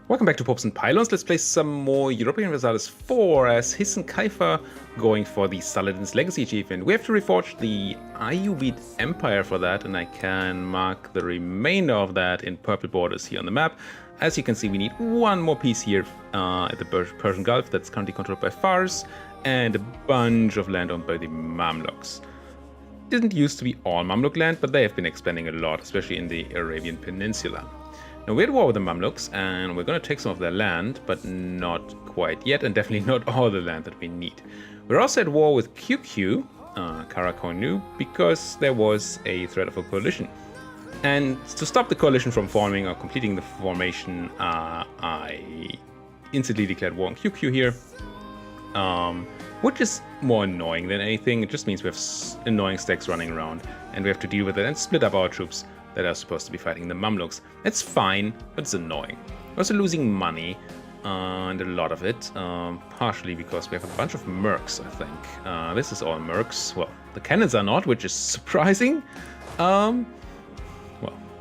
Welcome back to Popes and Pylons. Let's play some more Europa Universalis IV as Hisn Kayfa going for the Saladin's Legacy achievement. We have to reforge the EUIV Empire for that, and I can mark the remainder of that in purple borders here on the map. As you can see, we need one more piece here at the Persian Gulf that's currently controlled by Fars, and a bunch of land owned by the Mamluks. Didn't used to be all Mamluk land, but they have been expanding a lot, especially in the Arabian Peninsula. Now we're at war with the Mamluks, and we're going to take some of their land, but not quite yet, and definitely not all the land that we need. We're also at war with QQ, Karakonu, because there was a threat of a coalition. And to stop the coalition from forming or completing the formation, I instantly declared war on QQ here, which is more annoying than anything. It just means we have annoying stacks running around, and we have to deal with it and split up our troops that are supposed to be fighting the Mamluks. It's fine, but it's annoying. We're also losing money, and a lot of it, partially because we have a bunch of mercs, I think. This is all mercs. Well, the cannons are not, which is surprising. Well,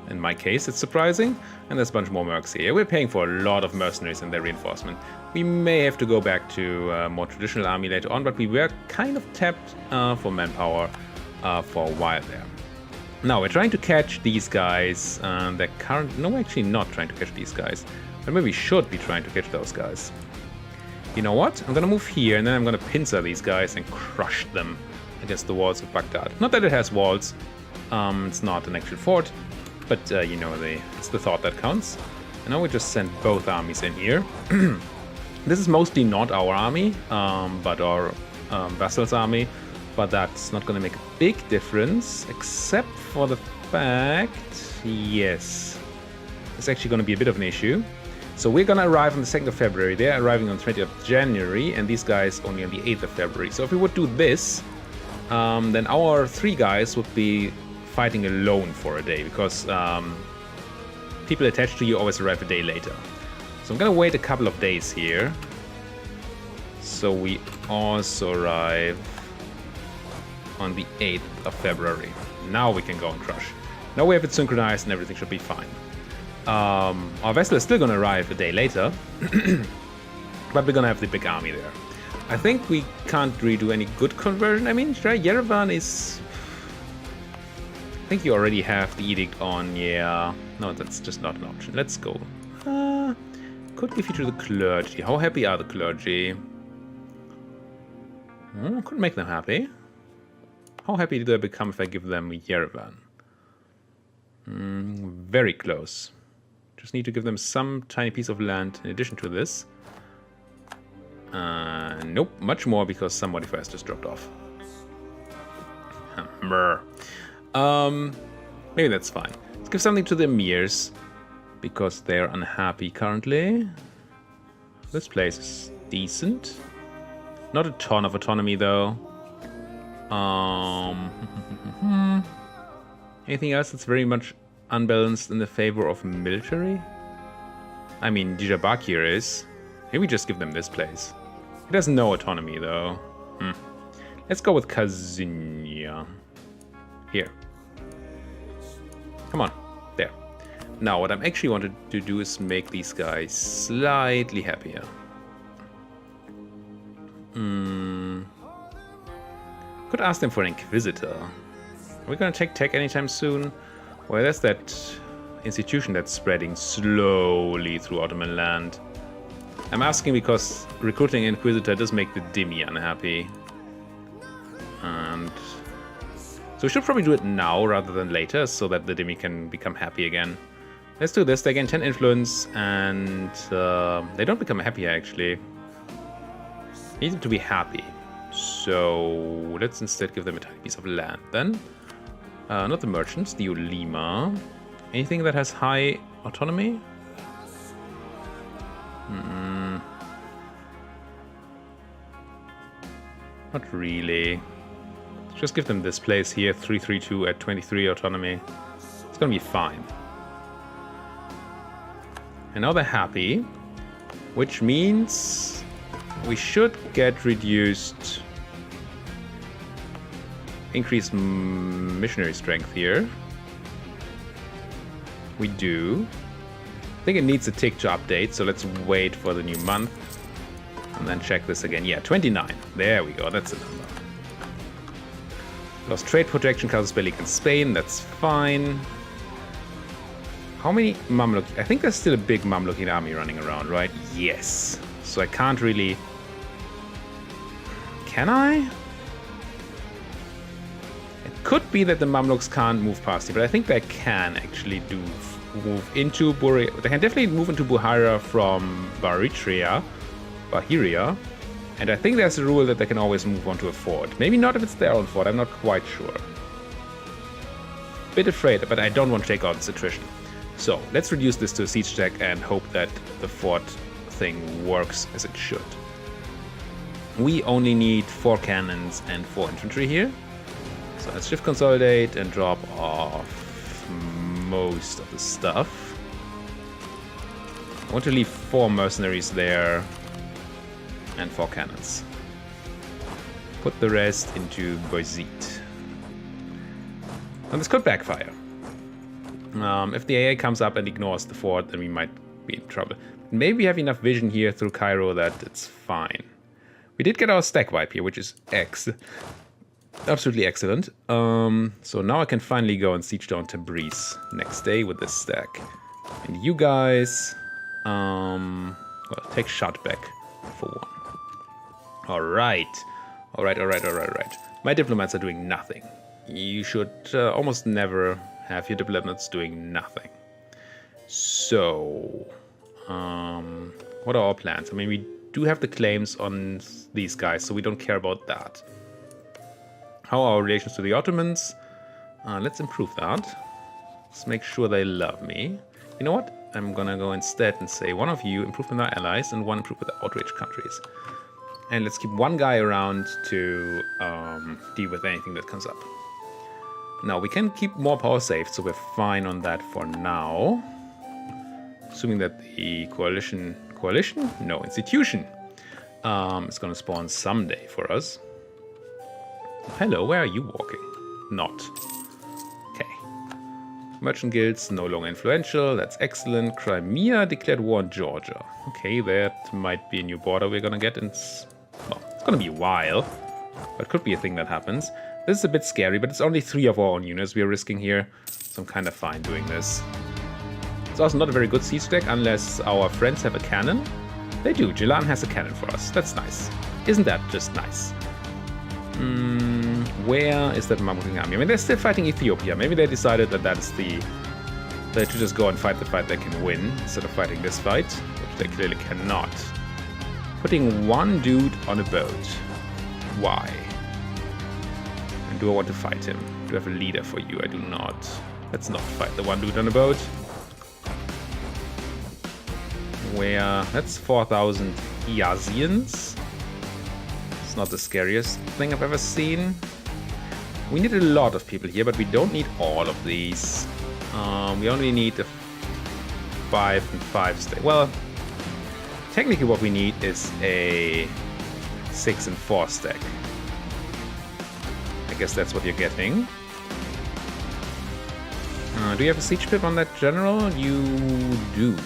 in my case, it's surprising. And there's a bunch more mercs here. We're paying for a lot of mercenaries and their reinforcement. We may have to go back to a more traditional army later on, but we were kind of tapped for manpower for a while there. Now we're trying to catch these guys. No, we're actually not trying to catch these guys. But maybe we should be trying to catch those guys. You know what? I'm gonna move here, and then I'm gonna pincer these guys and crush them against the walls of Baghdad. Not that it has walls. It's not an actual fort, but you know, it's the thought that counts. And now we just send both armies in here. This is mostly not our army, but our vassal's army. But that's not going to make a big difference, except for the fact, yes, it's actually going to be a bit of an issue. So we're going to arrive on the 2nd of February, they're arriving on the 20th of January, and these guys only on the 8th of February. So if we would do this, then our 3 guys would be fighting alone for a day, because people attached to you always arrive a day later. So I'm going to wait a couple of days here. So we also arrive on the 8th of February. Now we can go and crush. Now we have it synchronized and everything should be fine. Our vessel is still going to arrive a day later, but we're going to have the big army there. I think we can't really do any good conversion. I mean, Yerevan is... I think you already have the edict on, yeah. No, that's just not an option. Let's go. Could give you to the clergy. How happy are the clergy? Could make them happy. How happy do they become if I give them Yerevan? Very close. Just need to give them some tiny piece of land in addition to this. Nope, much more because some modifiers just dropped off. Maybe that's fine. Let's give something to the emirs, because they're unhappy currently. This place is decent. Not a ton of autonomy though. Anything else that's very much unbalanced in the favor of military? I mean, Diyarbakir is. Maybe we just give them this place. It has no autonomy though. Let's go with Kazunya. Here. Come on. There. Now, what I'm actually wanted to do is make these guys slightly happier. Could ask them for an Inquisitor. Are we gonna take tech anytime soon? Well, there's that institution that's spreading slowly through Ottoman land. I'm asking because recruiting an Inquisitor does make the Dhimmi unhappy. And so we should probably do it now rather than later, so that the Dhimmi can become happy again. Let's do this. They gain 10 influence, and they don't become happy actually. Need them to be happy. So let's instead give them a tiny piece of land then. Not the merchants, the Ulema. Anything that has high autonomy? Not really. Just give them this place here, 332 at 23 autonomy. It's gonna be fine. And now they're happy, which means we should get reduced increased missionary strength here. We do. think it needs a tick to update, so let's wait for the new month. And then check this again. Yeah, 29. There we go, that's the number. Lost trade protection, Casus Belli in Spain, that's fine. How many Mamluk? I think there's still a big Mamlukian army running around, right? Yes. So I can't really... Can I? It could be that the Mamluks can't move past here, but I think they can actually move into Buria. They can definitely move into Buhira from Bahiria. And I think there's a rule that they can always move onto a fort. Maybe not if it's their own fort, I'm not quite sure. Bit afraid, but I don't want to take out this attrition. So, let's reduce this to a siege check and hope that the fort thing works as it should. We only need 4 cannons and 4 infantry here. So let's shift consolidate and drop off most of the stuff. I want to leave 4 mercenaries there. And 4 cannons. Put the rest into Boisite. And this could backfire. If the AA comes up and ignores the fort, then we might be in trouble. Maybe we have enough vision here through Cairo that it's fine. We did get our stack wipe here, which is absolutely excellent. So now I can finally go and siege down Tabriz next day with this stack. And you guys, well, take Shadbek for 1. Alright. My diplomats are doing nothing. You should almost never have your diplomats doing nothing. So, what are our plans? I mean, we do have the claims on these guys, so we don't care about that. How are our relations to the Ottomans? Let's improve that. Let's make sure they love me. You know what? I'm gonna go instead and say one of you improve with our allies and one improve with the outraged countries. And let's keep one guy around to deal with anything that comes up. Now, we can keep more power saved, so we're fine on that for now. Assuming that the coalition? No, institution is going to spawn someday for us. Hello, where are you walking? Not. Okay. Merchant guilds no longer influential, that's excellent. Crimea declared war on Georgia. Okay, that might be a new border we're going to get in... Well, it's going to be a while, but it could be a thing that happens. This is a bit scary, but it's only 3 of our own units we are risking here, so I'm kind of fine doing this. It's also not a very good siege deck unless our friends have a cannon. They do. Jilan has a cannon for us. That's nice. Isn't that just nice? Where is that Mamluk army? I mean, they're still fighting Ethiopia. Maybe they decided that that's the... They should just go and fight the fight they can win instead of fighting this fight, which they clearly cannot. Putting 1 dude on a boat. Why? And do I want to fight him? Do I have a leader for you? I do not. Let's not fight the 1 dude on a boat. Where... That's 4,000 Yazians. It's not the scariest thing I've ever seen. We need a lot of people here, but we don't need all of these. We only need a 5 and 5 stack. Well, technically what we need is a 6 and 4 stack. I guess that's what you're getting. Do you have a siege pip on that general? You do.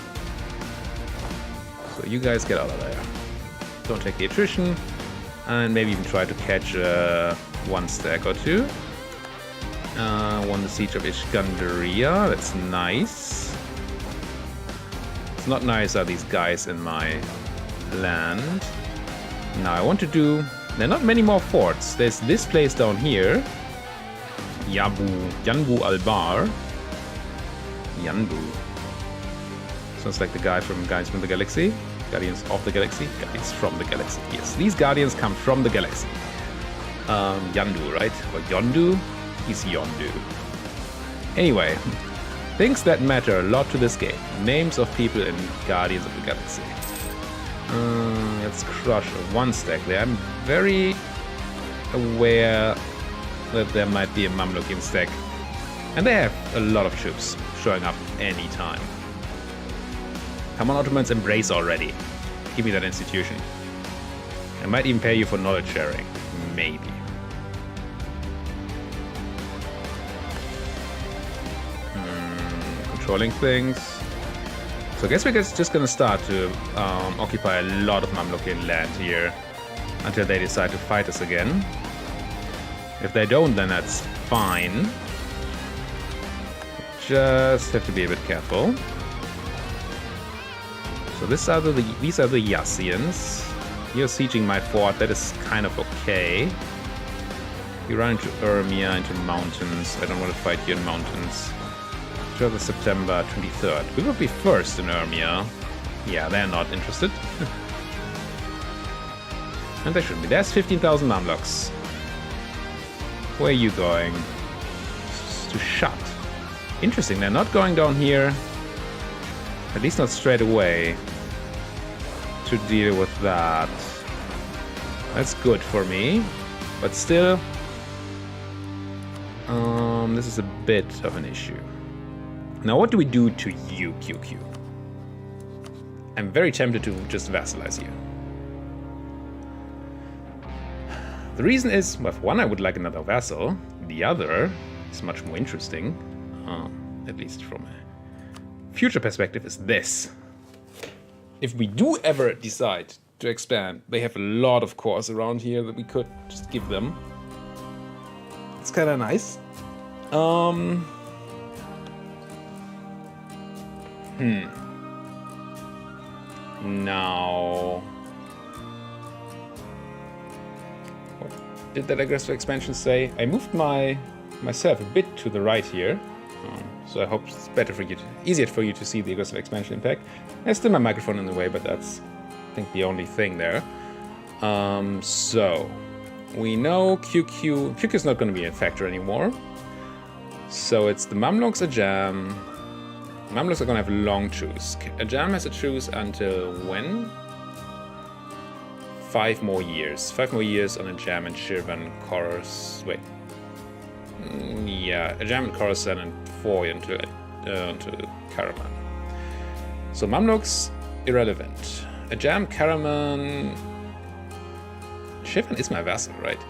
So you guys get out of there. Don't take the attrition. And maybe even try to catch 1 stack or 2. Won the siege of Iskandaria. That's nice. It's not nice are these guys in my land. Now I want to do... There are not many more forts. There's this place down here. Yanbu Albar. Yanbu. Sounds like the guy from Guardians from the Galaxy. Guardians of the Galaxy? Guardians from the Galaxy. Yes, these Guardians come from the Galaxy. Yandu, right? Or Yondu? He's Yondu. Anyway, things that matter a lot to this game. Names of people in Guardians of the Galaxy. Let's crush a 1 stack there. I'm very aware that there might be a Mamlukian stack. And they have a lot of troops showing up anytime. Come on, Ottomans, embrace already. Give me that institution. I might even pay you for knowledge sharing. Maybe. Controlling things. So I guess we're just gonna start to occupy a lot of Mamlukian land here until they decide to fight us again. If they don't, then that's fine. Just have to be a bit careful. So these are the Yassians. You're sieging my fort, that is kind of okay. You run into Urmia, into mountains. I don't want to fight you in mountains. 12th of September, 23rd. We will be first in Urmia. Yeah, they're not interested. And they shouldn't be. There's 15,000 Mamluks. Where are you going? To shut. Interesting, they're not going down here. At least not straight away. To deal with that. That's good for me. But still... this is a bit of an issue. Now what do we do to you, QQ? I'm very tempted to just vassalize you. The reason is, well, for one, I would like another vassal. The other is much more interesting, at least from a future perspective, is this. If we do ever decide to expand, they have a lot of cores around here that we could just give them. It's kind of nice. Now... what did that aggressive expansion say? I moved myself a bit to the right here. So I hope it's better for you, easier for you to see the aggressive expansion impact. There's still my microphone in the way, but that's, I think, the only thing there. So we know QQ is not going to be a factor anymore. So it's the Mamluks, Ajam. Mamluks are going to have long truce. Ajam has a truce until when? 5 more years. 5 more years on Ajam and Shirvan, Khorasan. Wait. Yeah, Ajam and Khorasan, and 4 into Karaman. So Mamluks, irrelevant. Ajam, Karaman... Shirvan is my vassal, right?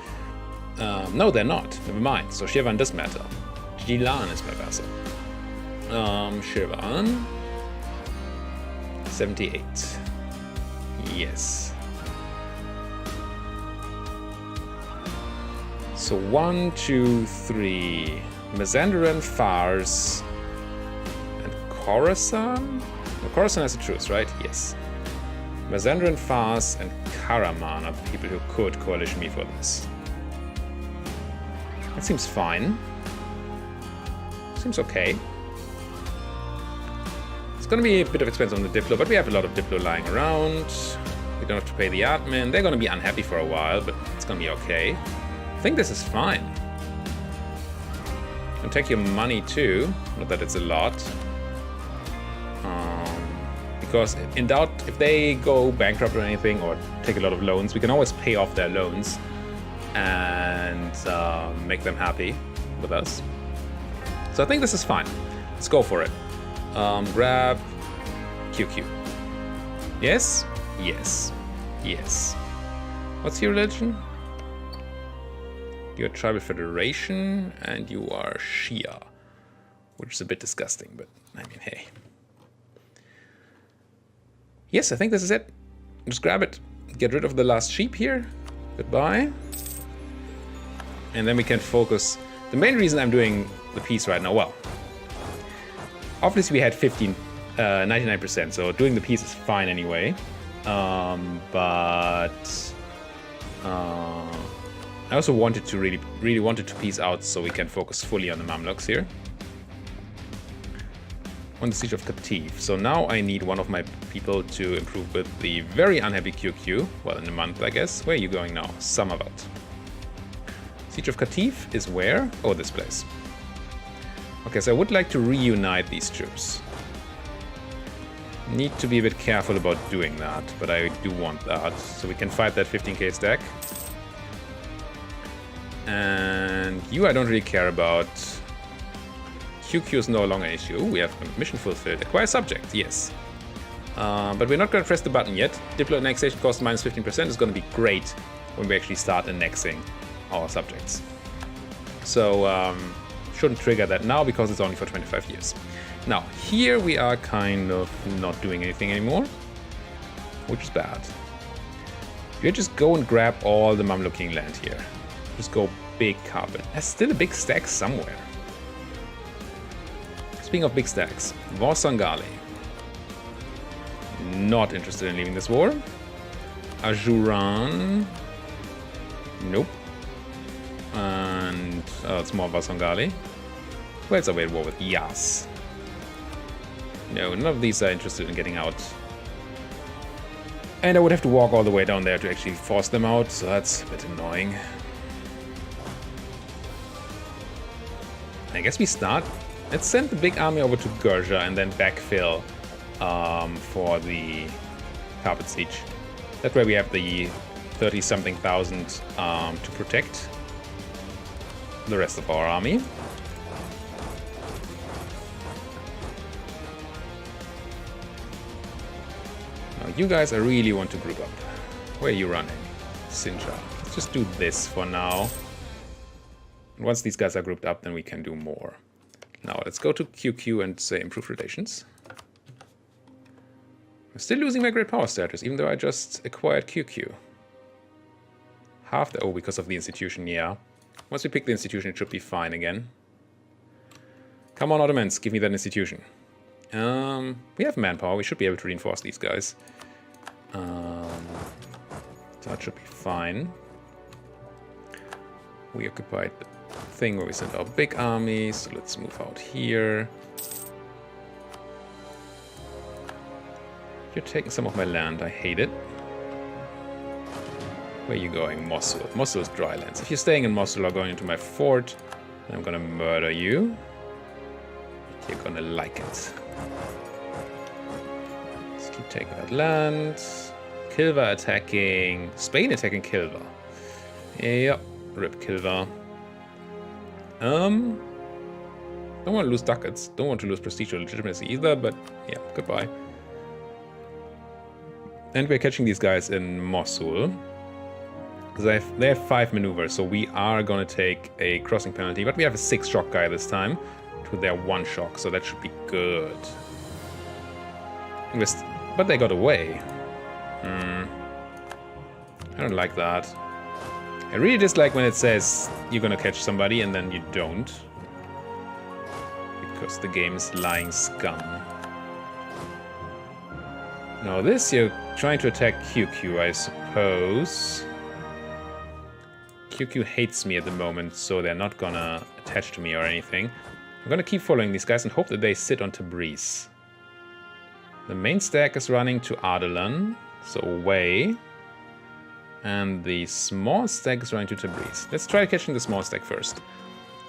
No, they're not. Never mind. So Shirvan does matter. Jilan is my vassal. Shirvan... 78. Yes. So 1, 2, 3... Mazandaran, Fars, and Khorasan? No, Khorasan has a truce, right? Yes. Mazandaran, Fars, and Karaman are the people who could coalition me for this. That seems fine. Seems okay. It's gonna be a bit of expense on the Diplo, but we have a lot of Diplo lying around. We don't have to pay the admin. They're gonna be unhappy for a while, but it's gonna be okay. I think this is fine. I'll take your money too, not that it's a lot. Because in doubt, if they go bankrupt or anything, or take a lot of loans, we can always pay off their loans and make them happy with us. So I think this is fine. Let's go for it. Grab QQ. Yes? Yes. Yes. What's your religion? You're a tribal federation, and you are Shia, which is a bit disgusting, but I mean, hey. Yes, I think this is it. Just grab it. Get rid of the last sheep here. Goodbye. And then we can focus. The main reason I'm doing the peace right now, well, obviously we had 99%, so doing the peace is fine anyway. I also wanted to really wanted to peace out so we can focus fully on the Mamluks here. On the Siege of Qatif. So now I need one of my people to improve with the very unhappy QQ. Well, in a month, I guess. Where are you going now? Samavat. Siege of Qatif is where? Oh, this place. Okay, so I would like to reunite these troops. Need to be a bit careful about doing that, but I do want that. So we can fight that 15k stack. And you I don't really care about. QQ is no longer an issue. We have a mission fulfilled. Acquire subject, yes. But we're not going to press the button yet. Diplo annexation cost minus 15% is going to be great when we actually start annexing our subjects. So shouldn't trigger that now because it's only for 25 years. Now, here we are kind of not doing anything anymore, which is bad. You just go and grab all the Mamluking land here. Just go big carpet. There's still a big stack somewhere. Speaking of big stacks, Vorsangali. Not interested in leaving this war. Ajuran. Nope. And it's more Vorsangali. Where's our way at war with Yas? No, none of these are interested in getting out. And I would have to walk all the way down there to actually force them out, so that's a bit annoying. I guess we start. Let's send the big army over to Georgia and then backfill for the carpet siege. That way we have the 30-something thousand to protect the rest of our army. Now you guys, I really want to group up. Where are you running? Sinjar. Let's just do this for now. And once these guys are grouped up, then we can do more. Now let's go to QQ and say improve relations. I'm still losing my great power status, even though I just acquired QQ. Half the... oh, because of the institution, yeah. Once we pick the institution, it should be fine again. Come on, Ottomans, give me that institution. We have manpower, we should be able to reinforce these guys. That should be fine. We occupied the thing where we sent our big armies, so let's move out here. You're taking some of my land, I hate it. Where are you going? Mosul. Mosul is dry lands. If you're staying in Mosul or going into my fort, then I'm gonna murder you. You're gonna like it. Let's keep taking that land. Kilva attacking... Spain attacking Kilva. Yep. Rip Kilva. Don't want to lose ducats. Don't want to lose prestige or legitimacy either, but yeah, goodbye. And we're catching these guys in Mosul. Because they have 5 maneuvers, so we are going to take a crossing penalty. But we have a 6 shock guy this time to their 1 shock, so that should be good. But they got away. I don't like that. I really dislike when it says you're gonna catch somebody and then you don't. Because the game is lying scum. Now this, you're trying to attack QQ, I suppose. QQ hates me at the moment, so they're not gonna attach to me or anything. I'm gonna keep following these guys and hope that they sit on Tabriz. The main stack is running to Ardalan, so away. And the small stack is running to Tabriz. Let's try catching the small stack first.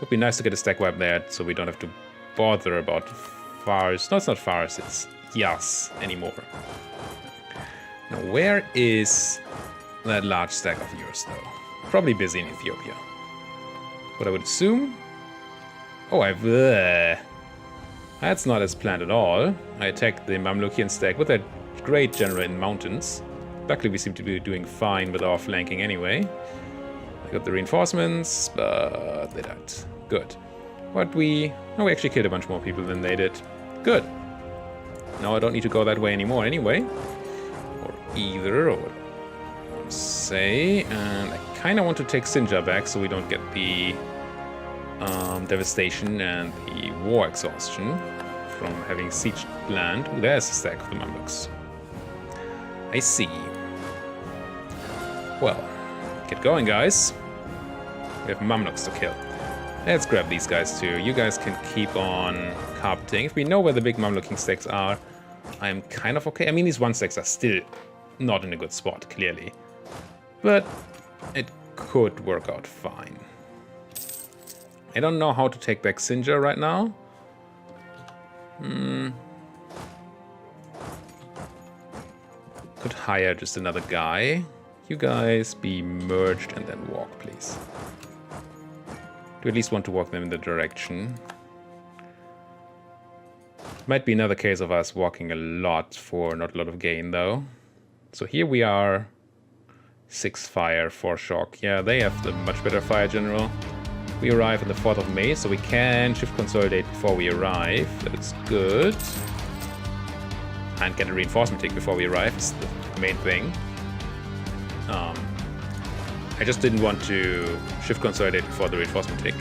Would be nice to get a stack wipe there, so we don't have to bother about Fars. No, it's not Fars, it's Yas anymore. Now, where is that large stack of yours, though? Probably busy in Ethiopia. What I would assume. Oh, that's not as planned at all. I attacked the Mamlukian stack with that great general in mountains. Luckily, we seem to be doing fine with our flanking anyway. I got the reinforcements, but they died. Good. But we actually killed a bunch more people than they did. Good. Now I don't need to go that way anymore anyway. Or either, or say. And I kind of want to take Sinjar back so we don't get the devastation and the war exhaustion from having sieged land. Ooh, there's a stack of the Mamluks. I see. Well, get going, guys. We have Mamluks to kill. Let's grab these guys too. You guys can keep on carpeting. If we know where the big Mamluking stacks are, I'm kind of okay. I mean, these 1 stacks are still not in a good spot, clearly. But it could work out fine. I don't know how to take back Sinjar right now. Could hire just another guy. You guys be merged and then walk, please. Do at least want to walk them in the direction. Might be another case of us walking a lot for not a lot of gain, though. So here we are. 6 fire, 4 shock. Yeah, they have the much better fire general. We arrive on the 4th of May, so we can shift consolidate before we arrive. That's good. And get a reinforcement tick before we arrive. It's the main thing. I just didn't want to shift consolidate before the reinforcement tick.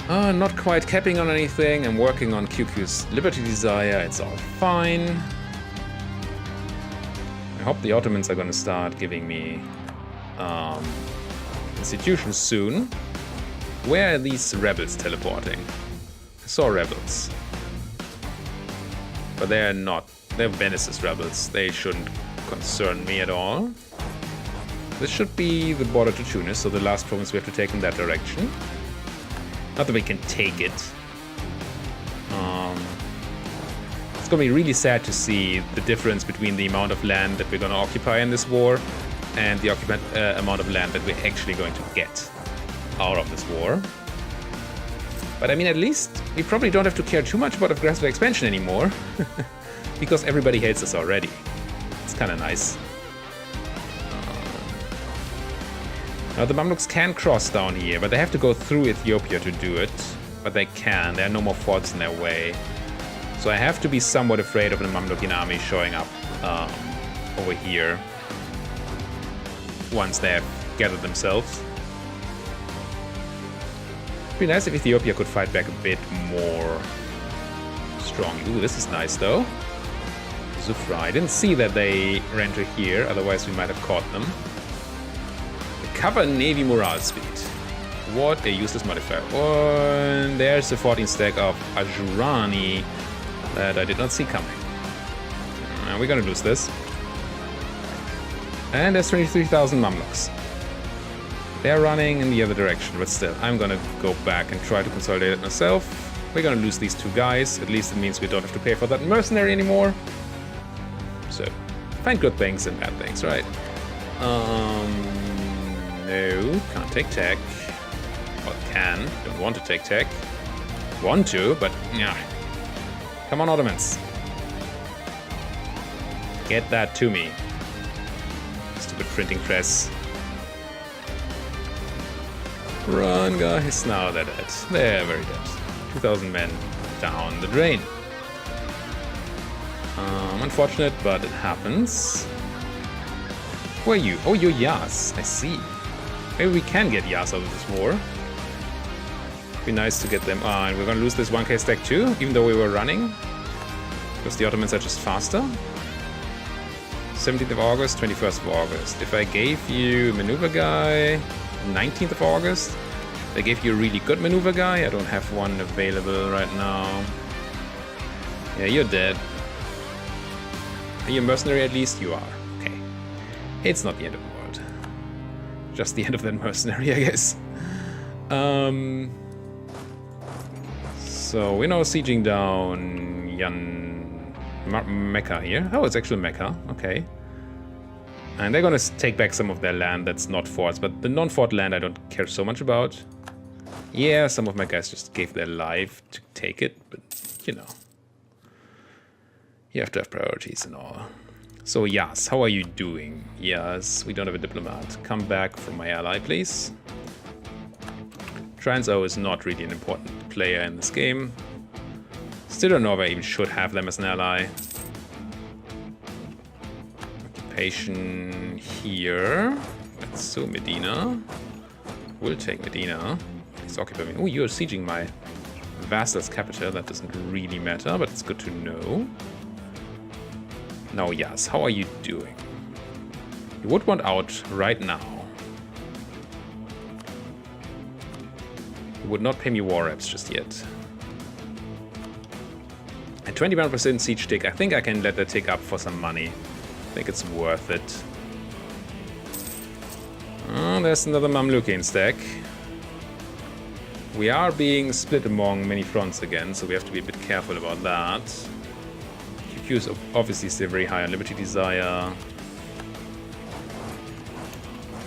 Not quite capping on anything. I'm working on QQ's Liberty Desire. It's all fine. I hope the Ottomans are going to start giving me institutions soon. Where are these rebels teleporting? I saw rebels. But they're not. They're Venice's rebels. They shouldn't concern me at all. This should be the border to Tunis, so the last province we have to take in that direction. Not that we can take it. It's gonna be really sad to see the difference between the amount of land that we're gonna occupy in this war and the amount of land that we're actually going to get out of this war. But I mean, at least we probably don't have to care too much about aggressive expansion anymore. Because everybody hates us already. It's kind of nice. Now the Mamluks can cross down here, but they have to go through Ethiopia to do it. But they can. There are no more forts in their way. So I have to be somewhat afraid of the Mamlukian army showing up over here once they have gathered themselves. It'd be nice if Ethiopia could fight back a bit more strongly. Ooh, this is nice though. Zufra. I didn't see that they ran to here, otherwise we might have caught them. Cover Navy morale speed. What a useless modifier. And there's the 14 stack of Ajurani that I did not see coming. We're gonna lose this. And there's 23,000 Mamluks. They're running in the other direction, but still, I'm gonna go back and try to consolidate it myself. We're gonna lose these two guys. At least it means we don't have to pay for that mercenary anymore. So, find good things and bad things, right? No, can't take tech. Well, can. Don't want to take tech. Want to, but yeah. Come on, Ottomans. Get that to me. Stupid printing press. Run, guys. Now they're dead. They're very dead. 2,000 men down the drain. Unfortunate, but it happens. Who are you? Oh, you're Yas. I see. Maybe we can get Yas out of this war. Be nice to get them. And we're gonna lose this 1k stack too, even though we were running. Because the Ottomans are just faster. 17th of August, 21st of August. If I gave you maneuver guy, 19th of August. If I gave you a really good maneuver guy, I don't have one available right now. Yeah, you're dead. Are you a mercenary at least? You are. Okay. It's not the end of the world. Just the end of that mercenary, I guess. So we're now sieging down Mecca here. Oh, it's actually Mecca. Okay. And they're gonna take back some of their land that's not forts, but the non-fort land I don't care so much about. Yeah, some of my guys just gave their life to take it, but you know. You have to have priorities and all. So Yas, how are you doing? Yes, we don't have a diplomat. Come back from my ally, please. Transo is not really an important player in this game. Still don't know if I even should have them as an ally. Occupation here. Let's so Medina. We'll take Medina. Please occupy me. Oh, you're sieging my vassal's capital. That doesn't really matter, but it's good to know. Now, Yas, how are you doing? You would want out right now. You would not pay me war reps just yet. At 21% siege tick, I think I can let that tick up for some money. I think it's worth it. Oh, there's another Mamlukian stack. We are being split among many fronts again, so we have to be a bit careful about that. QQ is obviously still very high on Liberty Desire.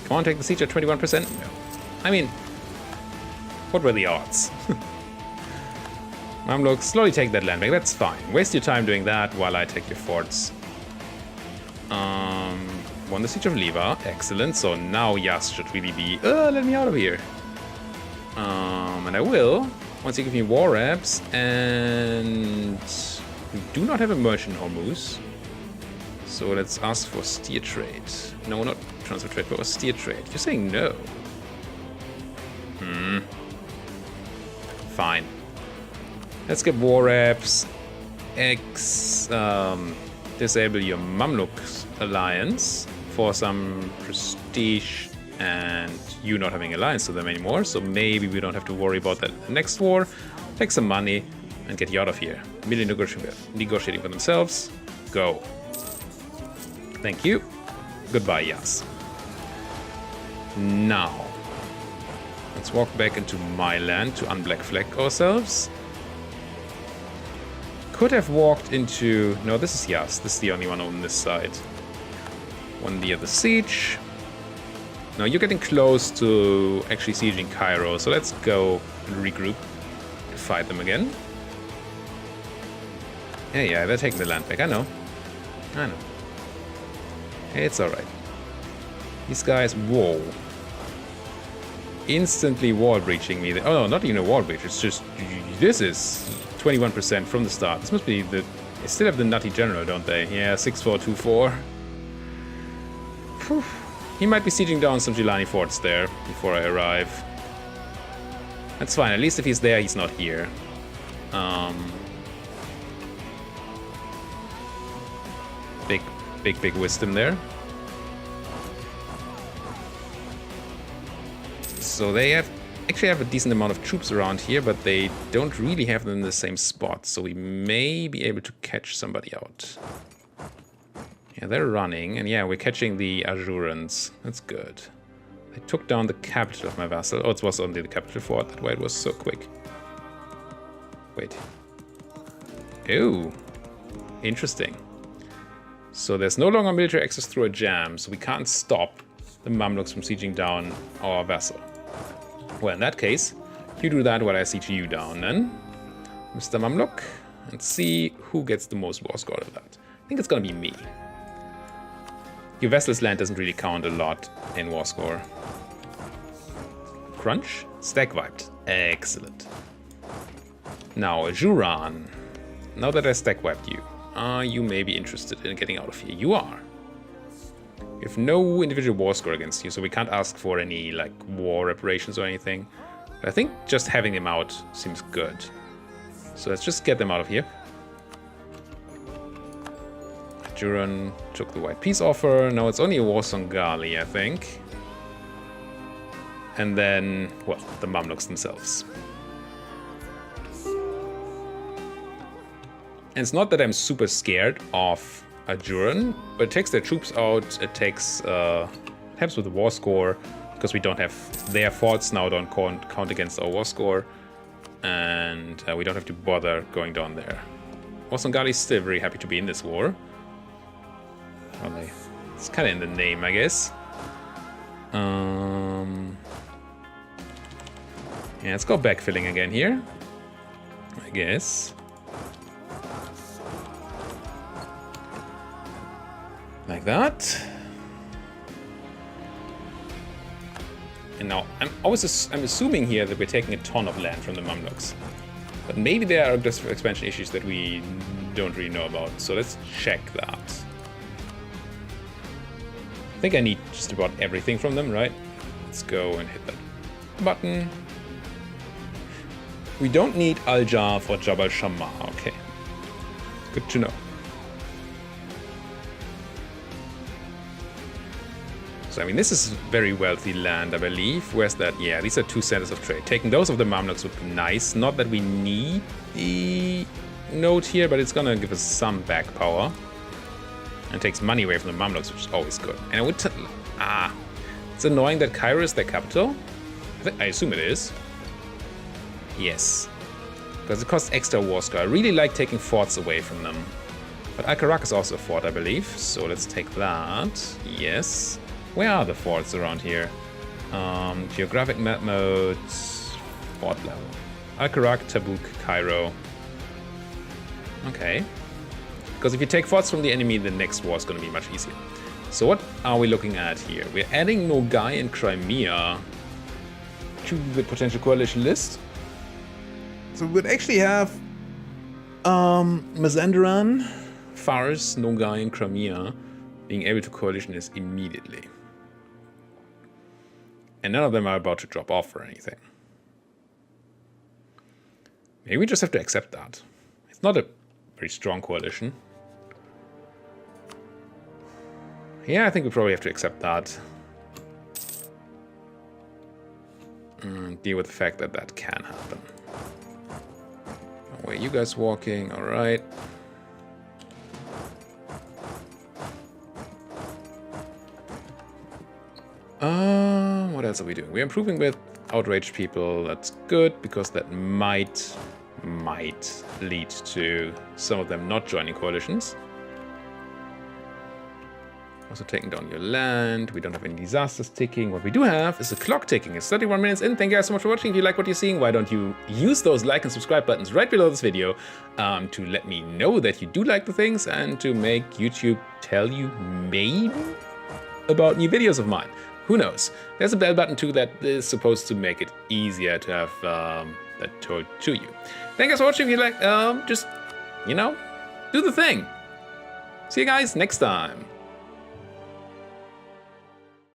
Come on, take the siege at 21%? No. I mean, what were the odds? Mamluks, slowly take that land back, that's fine. Waste your time doing that while I take your forts. Won the siege of Liva, excellent. So now Yas should really be... let me out of here. And I will, once you give me war reps, and we do not have a merchant Hormuz. So let's ask for steer trade. No, not transfer trade, but a steer trade. You're saying no. Fine. Let's get war reps. Disable your Mamluk alliance for some prestige, and you not having alliance to them anymore. So maybe we don't have to worry about that in the next war. Take some money and get you out of here. Immediately negotiating for themselves. Go. Thank you. Goodbye, Yas. Now, let's walk back into my land to unblack flag ourselves. Could have walked into... No, this is Yas. This is the only one on this side. One near the siege. Now you're getting close to actually sieging Cairo, so let's go and regroup to fight them again. Yeah, they're taking the land back. I know. It's alright. These guys... Whoa. Instantly wall breaching me. Oh no, not even a wall breach. It's just... This is 21% from the start. This must be the... They still have the nutty general, don't they? Yeah, 6424. Whew. He might be sieging down some Gilani forts there before I arrive. That's fine. At least if he's there, he's not here. Big wisdom there. So they actually have a decent amount of troops around here, but they don't really have them in the same spot. So we may be able to catch somebody out. Yeah, they're running, and yeah, we're catching the Asurans. That's good. They took down the capital of my vassal. Oh, it was only the capital fort. That's why it was so quick. Wait. Oh, interesting. So there's no longer military access through a jam, so we can't stop the Mamluks from sieging down our vassal. Well, in that case, you do that while I siege you down, then, Mr. Mamluk, and see who gets the most war score of that. I think it's gonna be me. Your vessel's land doesn't really count a lot in war score. Crunch? Stack wiped. Excellent. Now, Juran. Now that I stack wiped you, are you maybe interested in getting out of here? You are. You have no individual war score against you, so we can't ask for any, like, war reparations or anything. But I think just having them out seems good. So let's just get them out of here. Juran took the white peace offer. Now it's only a war Songali, I think. And then, well, the Mamluks themselves. And it's not that I'm super scared of Ajuran, but it takes their troops out. It takes helps with the war score because we don't have their forts now. Don't count against our war score, and we don't have to bother going down there. Wasangali is still very happy to be in this war. Well, it's kind of in the name, I guess. Yeah, let's go backfilling again here, I guess. Like that. And now, I'm assuming here that we're taking a ton of land from the Mamluks. But maybe there are just expansion issues that we don't really know about. So let's check that. I think I need just about everything from them, right? Let's go and hit that button. We don't need Al-Jar for Jabal Shammah. Okay. Good to know. So, I mean, this is very wealthy land, I believe. Where's that? Yeah, these are 2 centers of trade. Taking those of the Mamluks would be nice. Not that we need the node here, but it's gonna give us some back power. And takes money away from the Mamluks, which is always good. And I would it's annoying that Cairo is their capital. I assume it is. Yes. Because it costs extra war score. I really like taking forts away from them. But Akarak is also a fort, I believe. So let's take that. Yes. Where are the forts around here? Geographic map mode, fort level. Akarak, Tabuk, Cairo. Okay. Because if you take forts from the enemy, the next war is going to be much easier. So what are we looking at here? We're adding Nogai and Crimea. to the potential coalition list. So we would actually have Mazandaran, Fars, Nogai, and Crimea being able to coalition this immediately. And none of them are about to drop off or anything. Maybe we just have to accept that. It's not a very strong coalition. Yeah, I think we probably have to accept that. Deal with the fact that that can happen. Where are you guys walking? All right. What else are we doing? We're improving with outraged people. That's good because that might lead to some of them not joining coalitions. Also taking down your land. We don't have any disasters ticking. What we do have is a clock ticking. It's 31 minutes in. Thank you guys so much for watching. If you like what you're seeing, why don't you use those like and subscribe buttons right below this video to let me know that you do like the things and to make YouTube tell you maybe about new videos of mine. Who knows? There's a bell button too that is supposed to make it easier to have that told to you. Thank you guys for watching. If you like, just, you know, do the thing. See you guys next time.